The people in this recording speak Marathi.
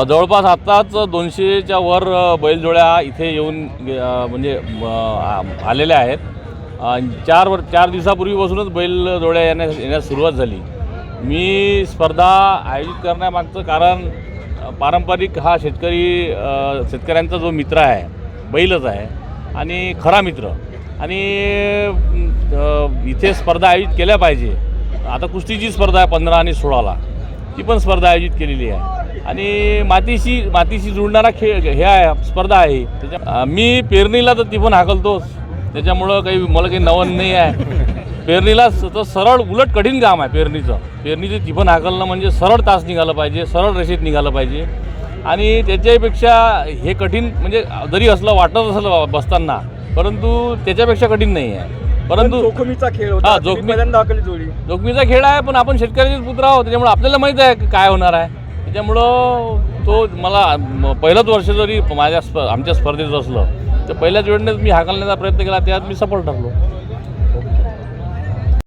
जवळपास आत्ताच 200च्या वर बैलजोड्या इथे येऊन म्हणजे आलेल्या आहेत. 4 दिवसापूर्वीपासूनच बैलजोड्या येण्यास सुरुवात झाली. मी स्पर्धा आयोजित करण्यामागचं कारण पारंपरिक हा शेतकऱ्यांचा जो मित्र आहे बैलच आहे आणि खरा मित्र, आणि इथे स्पर्धा आयोजित केल्या पाहिजे. आता कुस्तीची स्पर्धा आहे 15 आणि 16ला, ती पण स्पर्धा आयोजित केलेली आहे आणि मातीशी जुळणारा खेळ हे आहे, स्पर्धा आहे. मी पेरणीला तर ती पण हाकलतोच, त्याच्यामुळं मला काही नवं नाही आहे. पेरणीला तर सरळ उलट कठीण काम आहे पेरणीचे ती पण हाकलणं म्हणजे सरळ तास निघालं पाहिजे, सरळ रेषेत निघालं पाहिजे. आणि त्याच्यापेक्षा हे कठीण म्हणजे जरी असलं वाटत असलं बसताना, परंतु त्याच्यापेक्षा कठीण नाही आहे. परंतु जोखमीचा खेळ होता, जोखमीचा खेळ आहे, पण आपण शेतकऱ्याचेच पुत्र आहोत, त्याच्यामुळे आपल्याला माहीत आहे काय होणार आहे. त्याच्यामुळं तो मला पहिलंच वर्ष जरी आमच्या स्पर्धेत असलं तर पहिल्याच वेळेस मी हाकलण्याचा प्रयत्न केला, त्यात मी सफल ठरलो.